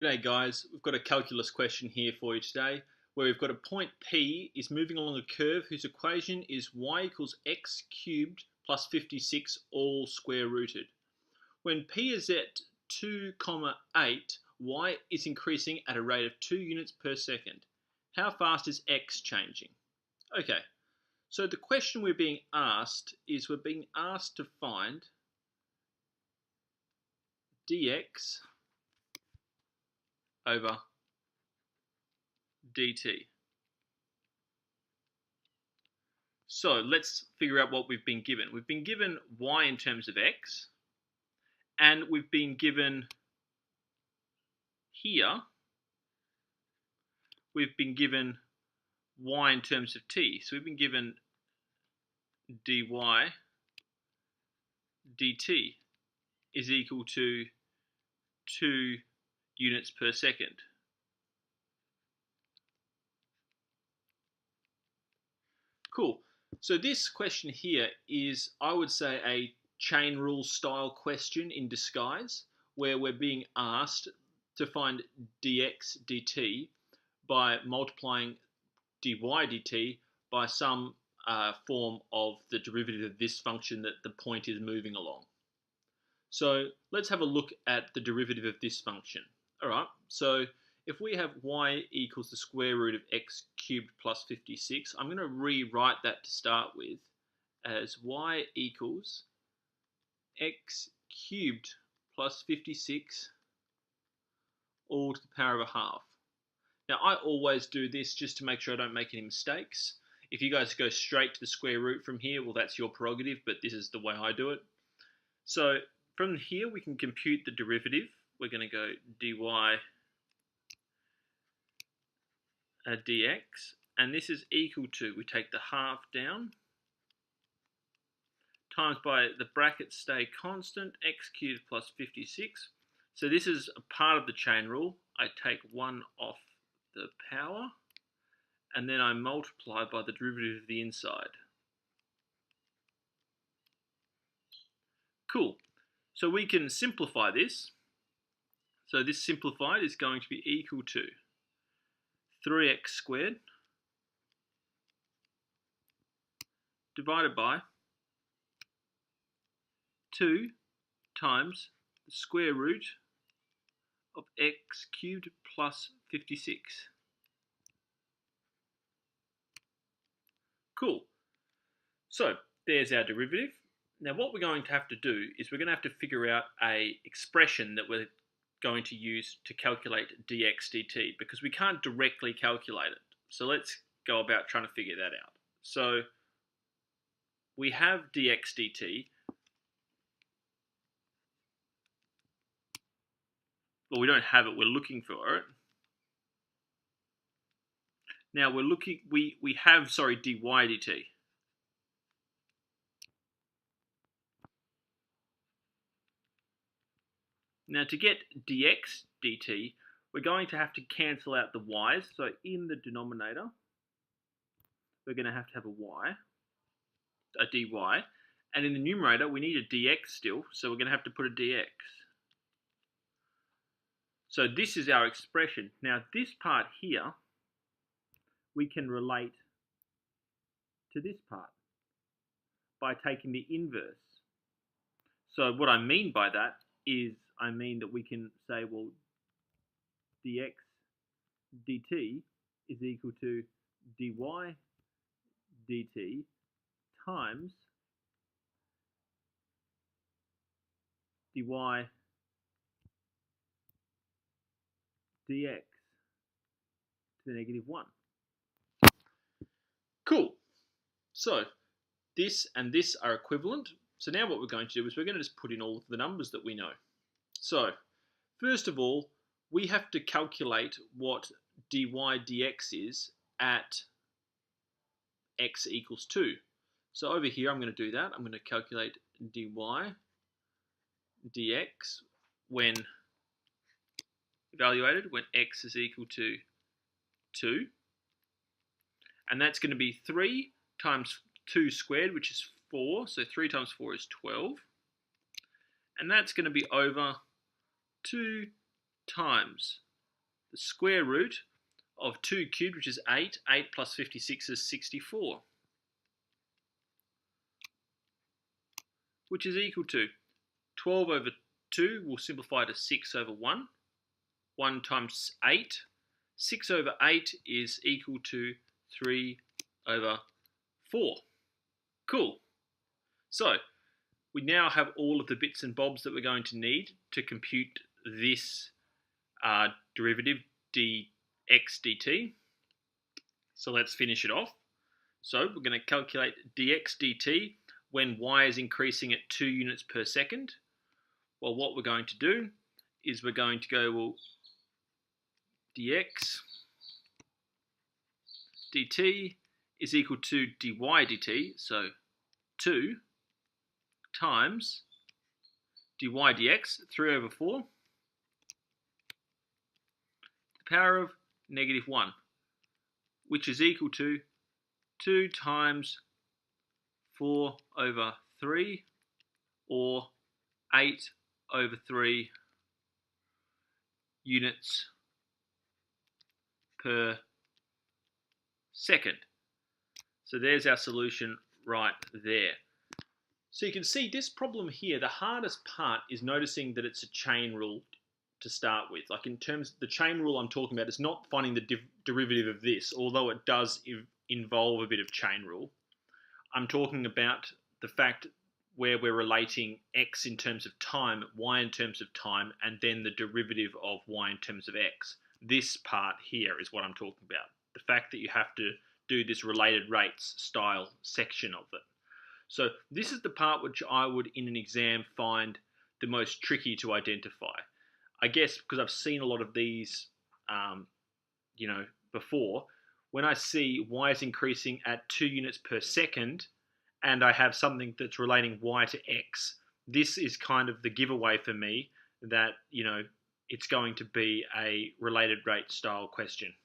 G'day guys, we've got a calculus question here for you today where we've got a point P is moving along a curve whose equation is y equals x cubed plus 56 all square rooted. When P is at 2, 8, y is increasing at a rate of 2 units per second. How fast is x changing? Okay, so the question we're being asked to find dx over dt. So let's figure out what we've been given. We've been given y in terms of x, and we've been given here, we've been given y in terms of t. So we've been given dy dt is equal to 2 units per second. Cool. So this question here is, I would say, a chain rule style question in disguise, where we're being asked to find dx dt by multiplying dy dt by some form of the derivative of this function that the point is moving along. So let's have a look at the derivative of this function. All right, so if we have y equals the square root of x cubed plus 56, I'm going to rewrite that to start with as y equals x cubed plus 56 all to the power of a half. Now I always do this just to make sure I don't make any mistakes. If you guys go straight to the square root from here, well, that's your prerogative, but this is the way I do it. So from here we can compute the derivative. We're going to go dy dx, and this is equal to, we take the half down, times by the brackets stay constant, x cubed plus 56. So this is a part of the chain rule. I take 1 off the power, and then I multiply by the derivative of the inside. Cool. So we can simplify this. So this simplified is going to be equal to 3x squared divided by 2 times the square root of x cubed plus 56. Cool. So there's our derivative. Now what we're going to have to do is we're going to have to figure out an expression that we're going to use to calculate dx dt, because we can't directly calculate it. So let's go about trying to figure that out. So we have dx dt. Well, we don't have it, we're looking for it. Now we're looking, we have, dy dt. Now to get dx dt, we're going to have to cancel out the y's. So in the denominator, we're going to have a y, a dy. And in the numerator, we need a dx still, so we're going to have to put a dx. So this is our expression. Now this part here, we can relate to this part by taking the inverse. So what I mean by that is, I mean that we can say, well, dx dt is equal to dy dt times dy dx to the negative 1. Cool. So this and this are equivalent. So now what we're going to do is we're going to just put in all of the numbers that we know. So first of all, we have to calculate what dy dx is at x equals 2. So over here I'm going to do that. I'm going to calculate dy dx when evaluated when x is equal to 2. And that's going to be 3 times 2 squared, which is 4. So 3 times 4 is 12. And that's going to be over 2 times the square root of 2 cubed, which is 8. 8 plus 56 is 64, which is equal to 12 over 2, we'll simplify to 6 over 1. 1 times 8. 6 over 8 is equal to 3 over 4. Cool. So, we now have all of the bits and bobs that we're going to need to compute this derivative dx dt. So let's finish it off. So we're going to calculate dx dt when y is increasing at 2 units per second. Well, what we're going to do is we're going to go, well, dx dt is equal to dy dt, so 2 times dy dx, 3 over 4, to the power of -1, which is equal to 2 times 4 over 3, or 8 over 3 units per second. So there's our solution right there. So you can see this problem here, the hardest part is noticing that it's a chain rule to start with. Like in terms of the chain rule I'm talking about, it's not finding the derivative of this, although it does involve a bit of chain rule. I'm talking about the fact where we're relating x in terms of time, y in terms of time, and then the derivative of y in terms of x. This part here is what I'm talking about. The fact that you have to do this related rates style section of it. So this is the part which I would, in an exam, find the most tricky to identify. I guess because I've seen a lot of these, before. When I see y is increasing at 2 units per second, and I have something that's relating y to x, this is kind of the giveaway for me that, it's going to be a related rate style question.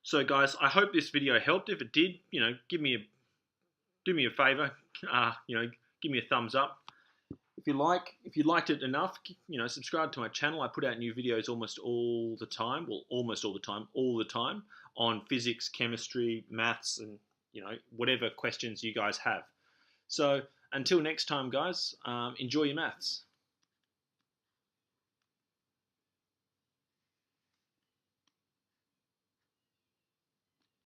So guys, I hope this video helped. If it did, do me a favor, give me a thumbs up. If you liked it enough, subscribe to my channel. I put out new videos almost all the time. Well, almost all the time on physics, chemistry, maths, and whatever questions you guys have. So until next time, guys, enjoy your maths.